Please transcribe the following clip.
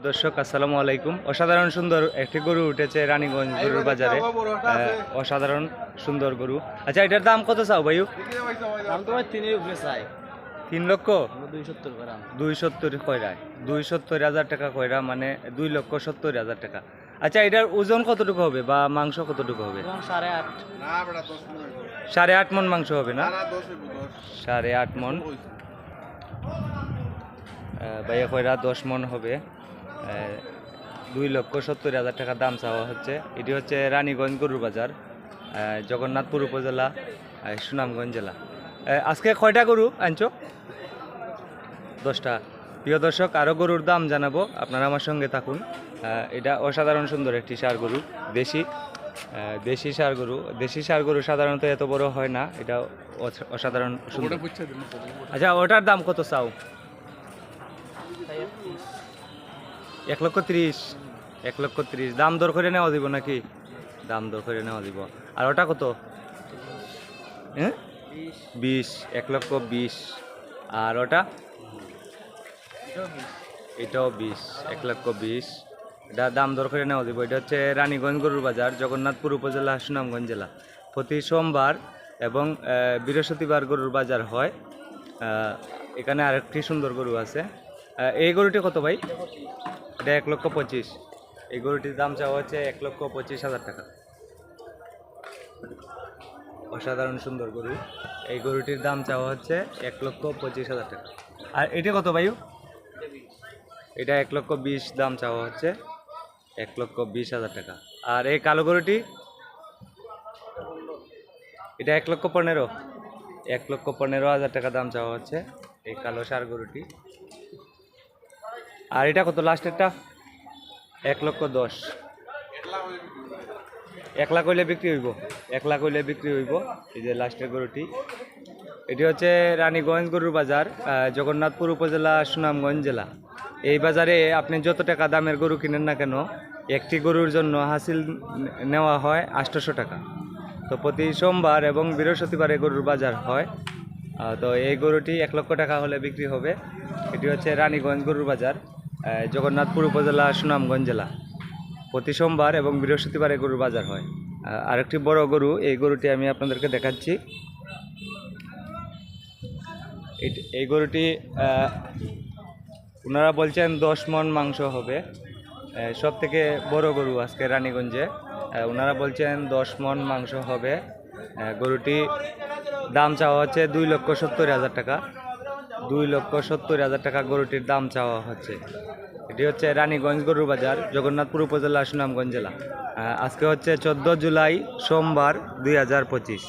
দর্শক আসসালামু আলাইকুম। অসাধারণ সুন্দর একটি গরু উঠেছে রানীগঞ্জ গরুর বাজারে। অসাধারণ সুন্দর গরু। আচ্ছা, এটার দাম কত চাও ভাইউ? দাম তোমার তিনের উপরে চাই 3 লক্ষ 270 গ্রাম 270 কয়রায় 270,000 টাকা কয়রা, মানে 2,70,000 টাকা। আচ্ছা, এটার ওজন কতটুকু হবে বা মাংস কতটুকু হবে? এবং 8.5 8.5 মন মাংস হবে না? 8.5 মন ভাইয়া কয়রা 10 মন হবে। 2,70,000 টাকা দাম চাওয়া হচ্ছে। এটি হচ্ছে রানীগঞ্জ গরুর বাজার, জগন্নাথপুর উপজেলা, সুনামগঞ্জ জেলা। আজকে কয়টা গরু আনছো? 10টা। প্রিয় দর্শক, আরও গরুর দাম জানাবো, আপনারা আমার সঙ্গে থাকুন। এটা অসাধারণ সুন্দর একটি ষাঁড় গরু, দেশি ষাঁড় গরু। দেশি ষাঁড় গরু সাধারণত এত বড় হয় না, এটা অসাধারণ সুন্দর। আচ্ছা, ওটার দাম কত চাও? 1,30,000 1,30,000 দাম দর করে নেওয়া দিব নাকি? দাম দর করে নেওয়া দিব। আর ওটা কত? হ্যাঁ, 20 1,20,000। আর ওটা? এটাও 20 1,20,000। এটা দাম দর করে নেওয়া দিব। এটা হচ্ছে রানীগঞ্জ গরুর বাজার, জগন্নাথপুর উপজেলা, সুনামগঞ্জ জেলা। প্রতি সোমবার এবং বৃহস্পতিবার গরুর বাজার হয়। এখানে আরেকটি সুন্দর গরু আছে। এই গরুটি কত ভাই? এটা 1,25,000। এই গরুটির দাম চাওয়া হচ্ছে 1,25,000 টাকা। অসাধারণ সুন্দর গরু। এই গরুটির দাম চাওয়া হচ্ছে 1,25,000 টাকা। আর এটা কত ভাইউ? এটা 1,20,000 দাম চাওয়া হচ্ছে, 1,20,000 টাকা। আর এই কালো গরুটি? এটা 1,15,000 1,15,000 টাকা দাম চাওয়া হচ্ছে এই কালো ষাঁড় গরুটি। আর এটা কত লাস্টেরটা? 1,10,000। 1 লাখ হইলে বিক্রি হইব, 1 লাখ হইলে বিক্রি হইব। এই যে লাস্টের গরুটি, এটি হচ্ছে রানীগঞ্জ গরুর বাজার, জগন্নাথপুর উপজেলা, সুনামগঞ্জ জেলা। এই বাজারে আপনি যত টাকা দামের গরু কিনেন না কেন, একটি গরুর জন্য হাসিল নেওয়া হয় 800 টাকা। তো প্রতি সোমবার এবং বৃহস্পতিবারে গরুর বাজার হয়। তো এই গরুটি 1 লক্ষ টাকা হলে বিক্রি হবে। এটি হচ্ছে রানীগঞ্জ গরুর বাজার, জগন্নাথপুর উপজেলা, সুনামগঞ্জ জেলা। প্রতি সোমবার এবং বৃহস্পতিবারে গরুর বাজার হয়। আরেকটি বড় গরু, এই গরুটি আমি আপনাদেরকে দেখাচ্ছি। এই গরুটি ওনারা বলছেন 10 মন মাংস হবে। সব থেকে বড় গরু আজকে রানীগঞ্জে। ওনারা বলছেন 10 মন মাংস হবে। গরুটি দাম চাওয়া হচ্ছে 2,70,000 টাকা। 2,70,000 টাকা গরুটির দাম চাওয়া হচ্ছে। এটি হচ্ছে রানীগঞ্জ গরুর বাজার, জগন্নাথপুর উপজেলা, সুনামগঞ্জ জেলা। আজকে হচ্ছে 14 জুলাই, সোমবার, 2025।